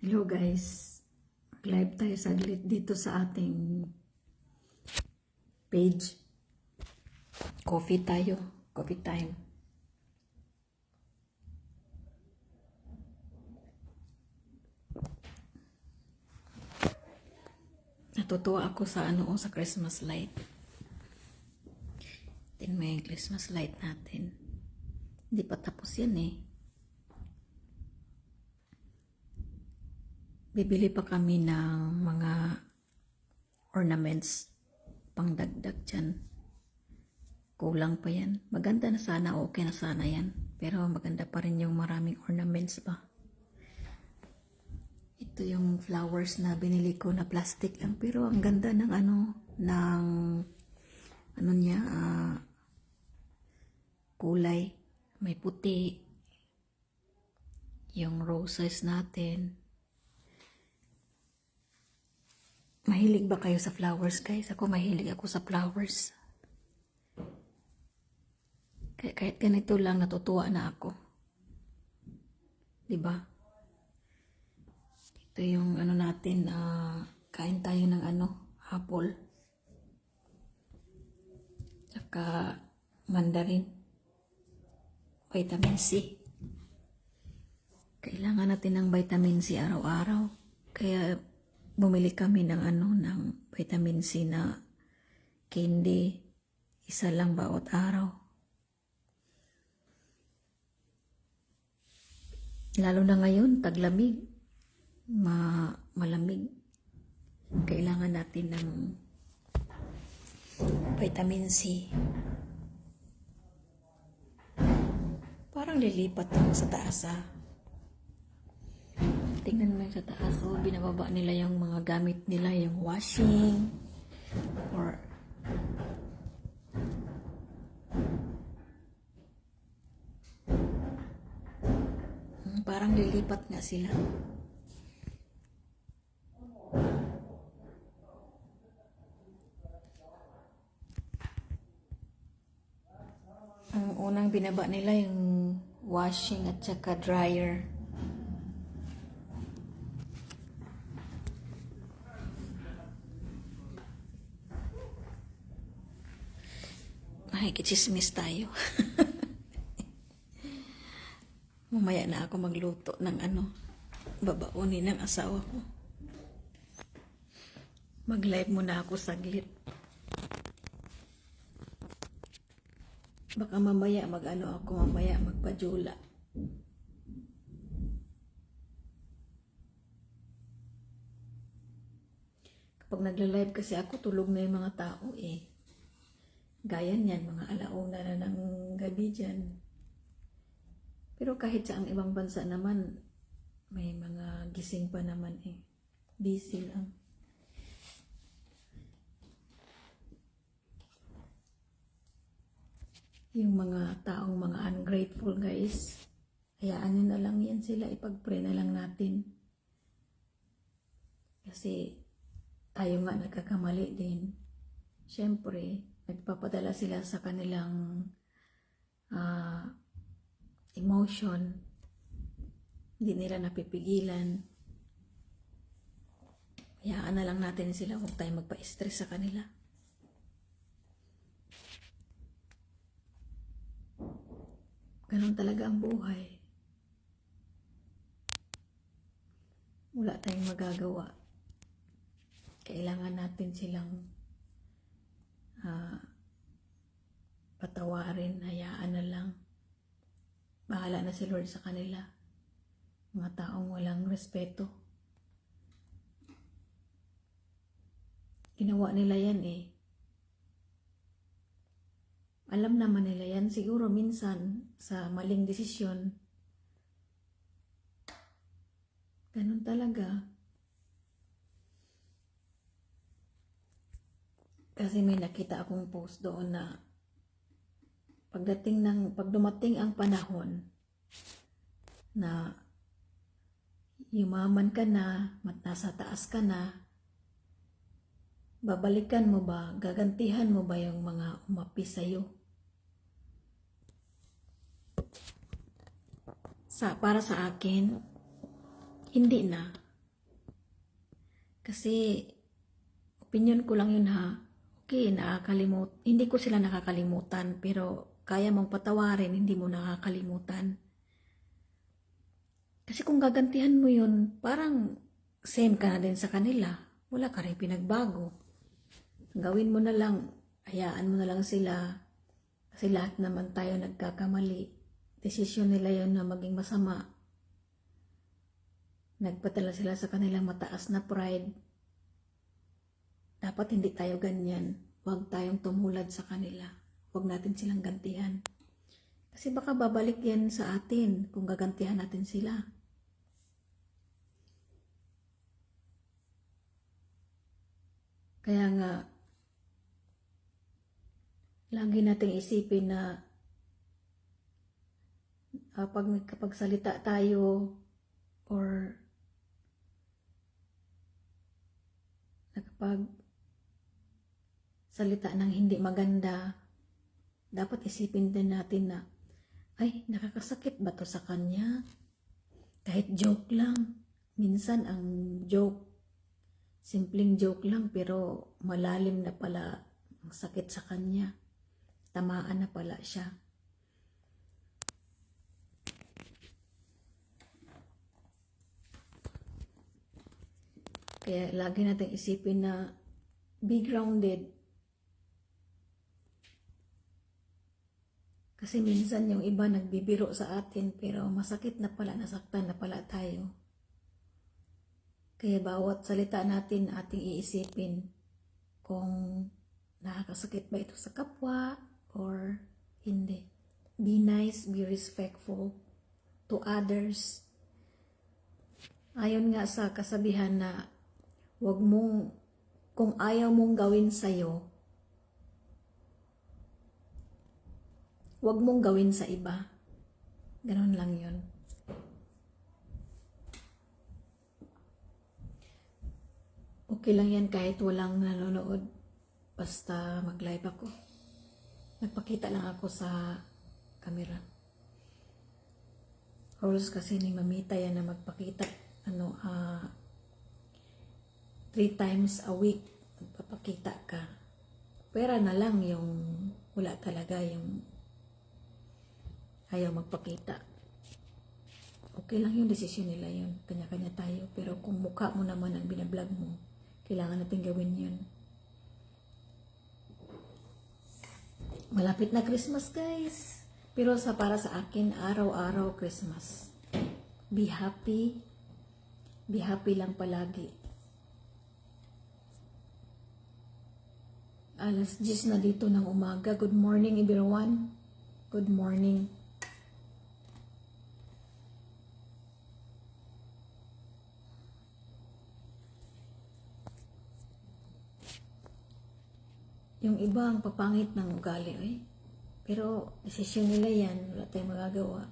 Hello guys, live tayo saglit dito sa ating page. Coffee tayo, coffee time. Natutuwa ako sa sa Christmas light. Tingnan mo yung Christmas light natin. Hindi pa tapos yan eh. Bibili pa kami ng mga ornaments pang dagdag dyan. Kulang pa yan. Maganda na sana, okay na sana yan. Pero maganda pa rin yung maraming ornaments pa. Ito yung flowers na binili ko na plastic lang. Pero ang ganda ng niya, kulay. May puti. Yung roses natin. Mahilig ba kayo sa flowers, guys? Ako mahilig ako sa flowers. Kahit ganito lang, natutuwa na ako. Diba? Ito yung natin, kain tayo ng apple. Saka mandarin. Vitamin C. Kailangan natin ng vitamin C araw-araw. Kaya bumili kami ng ng vitamin C na candy. Isa lang bawat araw. Lalo na ngayon, taglamig. Malamig. Kailangan natin ng vitamin C. Parang lilipat lang sa taas Tingnan mo sa taas, binababa nila yung mga gamit nila, yung washing, or parang lilipat nga sila. Ang unang binaba nila yung washing at saka dryer. Kichismis tayo. Mamaya na ako magluto ng babaunin ng asawa ko. Mag-live muna ako saglit. Baka mamaya magpajula. Kapag nagla-live kasi ako, tulog na yung mga tao eh. Gaya niyan, mga alauna na ng gabi dyan. Pero kahit sa ang ibang bansa naman, may mga gising pa naman eh. Busy lang. Yung mga taong mga ungrateful guys, hayaan nyo na lang yan sila, ipag-pray na lang natin. Kasi tayo nga nagkakamali din. Siyempre, nagpapadala sila sa kanilang emotion. Hindi nila napipigilan. Hayaan na lang natin sila, huwag tayo magpa-stress sa kanila. Ganun talaga ang buhay. Wala tayong magagawa. Kailangan natin silang patawarin, hayaan na lang. Bahala na si Lord sa kanila. Mga taong walang respeto. Ginawa nila yan eh. Alam naman nila yan. Siguro minsan sa maling desisyon. Ganun talaga. Kasi may nakita akong post doon na pag dumating ang panahon na yumaman ka na, nasa taas ka na, babalikan mo ba, gagantihan mo ba yung mga umapi sa'yo? Para sa akin, hindi na. Kasi, opinion ko lang yun ha. Okay, hindi ko sila nakakalimutan, pero kaya mong patawarin, hindi mo nakakalimutan. Kasi kung gagantihan mo yun, parang same ka na din sa kanila. Wala ka rin pinagbago. Gawin mo na lang, hayaan mo na lang sila. Kasi lahat naman tayo nagkakamali. Desisyon nila yun na maging masama. Nagpadala sila sa kanilang mataas na pride. Dapat hindi tayo ganyan. Huwag tayong tumulad sa kanila. Huwag natin silang gantihan. Kasi baka babalik yan sa atin kung gagantihan natin sila. Kaya nga, lagi nating isipin na kapag salita tayo or kapag salita ng hindi maganda, dapat isipin din natin na, ay, nakakasakit ba to sa kanya? Kahit joke lang. Minsan ang joke, simpleng joke lang pero malalim na pala ang sakit sa kanya. Tamaan na pala siya. Kaya lagi natin isipin na be grounded. Kasi minsan yung iba nagbibiro sa atin pero masakit na pala, nasaktan na pala tayo. Kaya bawat salita natin ating iisipin kung nakakasakit ba ito sa kapwa or hindi. Be nice, be respectful to others. Ayon nga sa kasabihan na kung ayaw mong gawin sa'yo, huwag mong gawin sa iba. Ganon lang yun. Okay lang yan kahit walang nanonood. Basta mag-live ako. Nagpakita lang ako sa camera. Rules kasi ni Mamita yan na magpakita 3 times a week magpapakita ka. Pera na lang yung wala talaga, yung ayaw magpakita. Okay lang yung desisyon nila yun. Kanya-kanya tayo. Pero kung mukha mo naman ang binablog mo, kailangan natin gawin yun. Malapit na Christmas, guys. Pero para sa akin, araw-araw Christmas. Be happy. Be happy lang palagi. Alas 10 na dito ng umaga. Good morning, everyone. Good morning. Yung iba ang papangit ng ugali, Pero desisyon nila yan, wala tayong magagawa.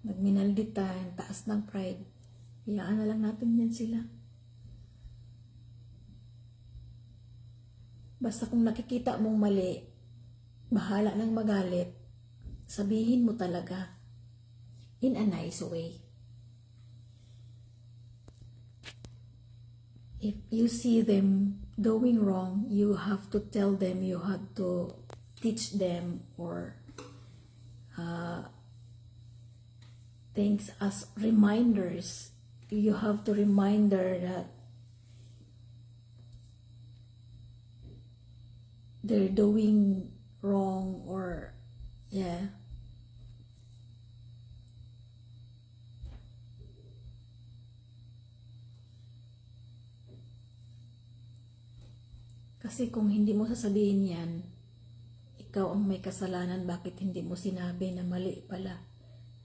Nagminaldi tayo, taas ng pride. Hayaan na lang natin yan sila. Basta kung nakikita mong mali, bahala nang magalit, sabihin mo talaga in a nice way. If you see them doing wrong, you have to tell them, you have to teach them or things as reminders. You have to remind her that they're doing wrong or Kasi kung hindi mo sasabihin yan, ikaw ang may kasalanan, bakit hindi mo sinabi na mali pala.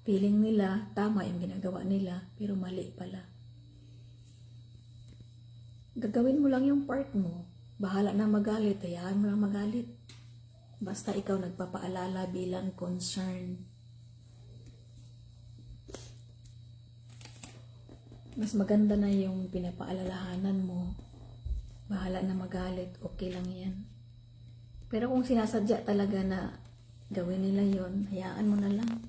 Feeling nila, tama yung ginagawa nila, pero mali pala. Gagawin mo lang yung part mo. Bahala na magalit, hayaan mo lang magalit. Basta ikaw nagpapaalala bilang concern. Mas maganda na yung pinapaalalahanan mo. Bahala na magalit, okay lang yan. Pero kung sinasadya talaga na gawin nila yon, hayaan mo na lang.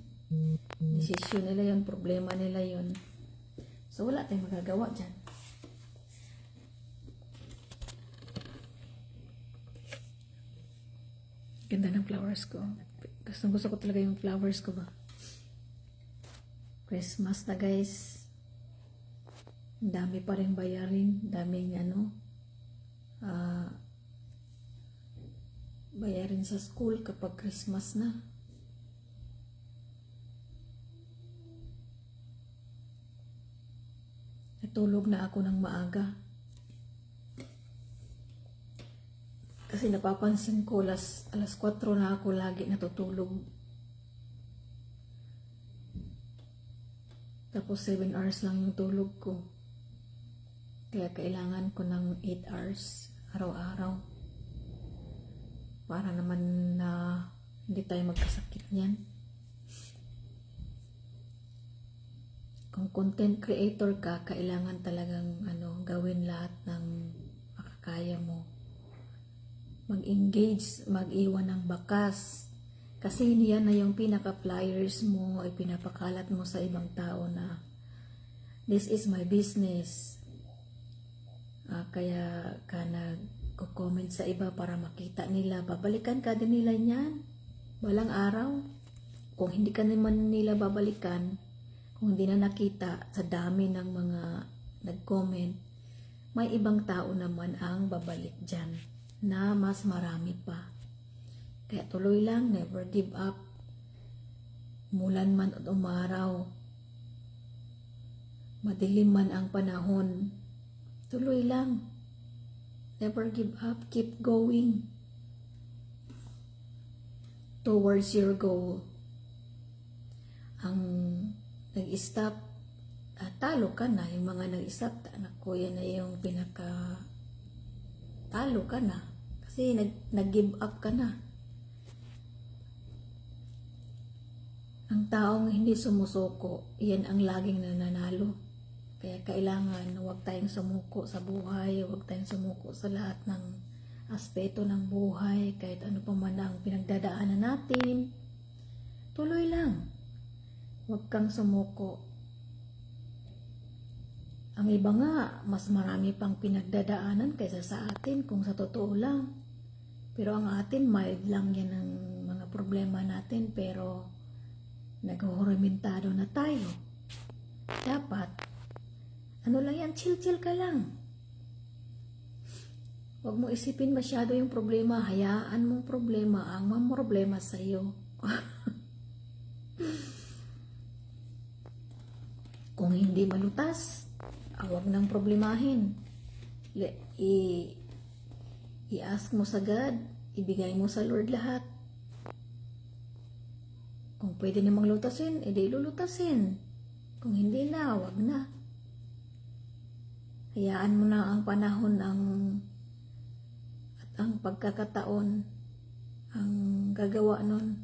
Desisyon nila yon, problema nila yon. So wala tayong magagawa dyan. Ganda ng flowers ko. Gusto ko talaga yung flowers ko ba. Christmas na guys. Dami pa rin bayarin. Daming bayarin sa school kapag Christmas na. Natulog na ako ng maaga. Kasi napapansin ko, alas 4 na ako lagi natutulog. Tapos 7 hours lang yung tulog ko. Kaya kailangan ko ng 8 hours araw-araw. Para naman na hindi tayo magkasakit niyan. Kung content creator ka, kailangan talagang gawin lahat ng makakaya mo. Mag-engage, mag-iwan ng bakas. Kasi yan na yung pinaka-flyers mo ay pinapakalat mo sa ibang tao na this is my business. Kaya ka nag-comment sa iba para makita nila. Babalikan ka din nila niyan. Balang araw. Kung hindi ka naman nila babalikan, kung hindi na nakita sa dami ng mga nag-comment, may ibang tao naman ang babalik dyan na mas marami pa. Kaya tuloy lang, never give up. Mulan man at umaraw, madilim man ang panahon, tuloy lang. Never give up, keep going towards your goal. Ang nag-stop, talo ka na. Yung mga nag-stop, anak ko, yan na yung talo ka na. Kasi nag-give up ka na. Ang taong hindi sumusuko, yan ang laging nananalo. Kaya kailangan huwag tayong sumuko sa buhay, huwag tayong sumuko sa lahat ng aspeto ng buhay, kahit ano pa man ang pinagdadaanan natin. Tuloy lang. Huwag kang sumuko. Ang iba nga, mas marami pang pinagdadaanan kaysa sa atin kung sa totoo lang. Pero ang atin, mild lang yan ang mga problema natin, pero naghuhurimentado na tayo. Dapat, lang yan, chill ka lang. Huwag mo isipin masyado yung problema, hayaan mong problema ang mamroblema sa iyo. Kung hindi malutas, huwag nang problemahin. I-ask mo sa God, ibigay mo sa Lord lahat. Kung pwede namang lutasin, edi lulutasin. Kung hindi na, huwag na. Hayaan mo na ang panahon at ang pagkakataon ang gagawa nun.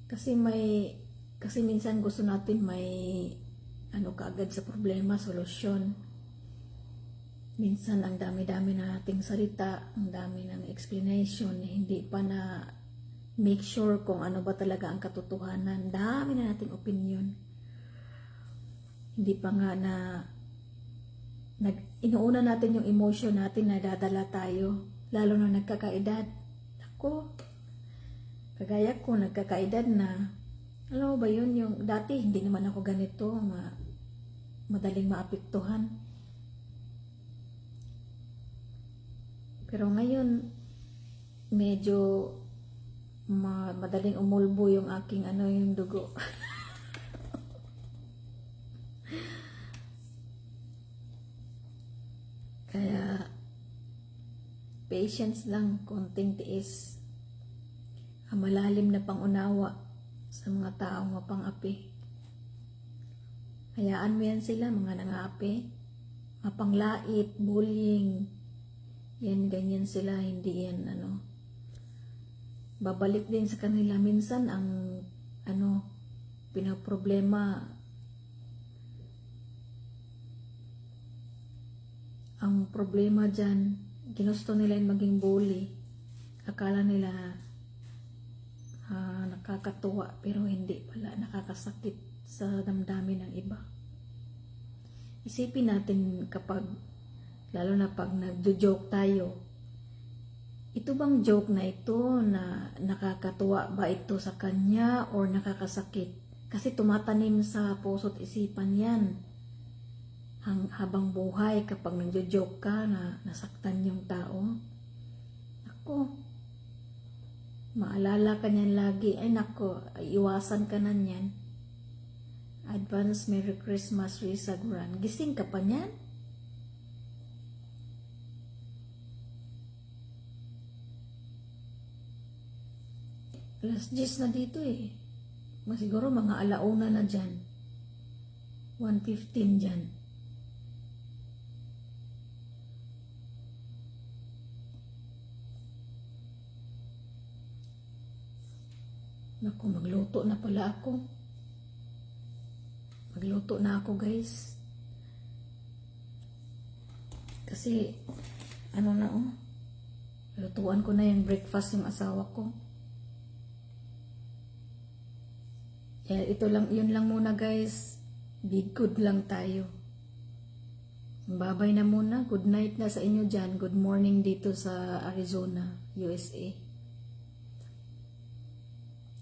Kasi minsan gusto natin may kaagad sa problema, solusyon. Minsan ang dami-dami na nating salita, ang dami ng explanation, hindi pa na make sure kung ano ba talaga ang katotohanan. Dami na nating opinion. Hindi pa nga na inuuna natin yung emotion natin na dadala tayo, lalo na nagkakaedad. Ako, kagaya ko, nagkakaedad na. Alam mo ba yun, yung dati hindi naman ako ganito, madaling maapektuhan. Pero ngayon, medyo madaling umulbo yung aking yung dugo. Kaya, patience lang, konting tiis. Malalim na pangunawa sa mga taong mapang-api. Hayaan mo yan sila, mga nang-aapi. Mapanglait, bullying. Yan, ganyan sila, hindi yan, babalik din sa kanila. Minsan, ang, pinaproblema, ang problema dyan, ginusto nila yung maging bully. Akala nila, nakakatuwa, pero hindi pala, nakakasakit sa damdamin ng iba. Isipin natin kapag, lalo na pag nagjo-joke tayo, Ito bang joke na ito na nakakatuwa ba ito sa kanya or nakakasakit? Kasi tumatanim sa puso't isipan yan. Habang buhay kapag nagjo-joke ka na nasaktan yung tao. Ako, maalala ka niyan lagi. Ay nako, iwasan ka na niyan. Advance Merry Christmas, Risa Guran. Gising ka pa niyan? Alas 10 na dito eh. Siguro mga alauna na dyan. 1:15 dyan. Naku, magluto na pala ako. Magluto na ako guys. Kasi, ano na oh. Lutuan ko na yung breakfast yung asawa ko. Ito lang, yun lang muna guys. Be good lang tayo. Babay na muna. Good night na sa inyo dyan. Good morning dito sa Arizona, USA.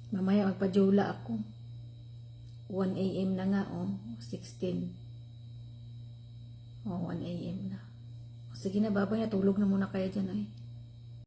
Mamaya magpa-jola ako. 1 a.m. na nga, oh. 16. Oh, 1 a.m. na. Sige na, babay na. Tulog na muna kayo dyan, ay.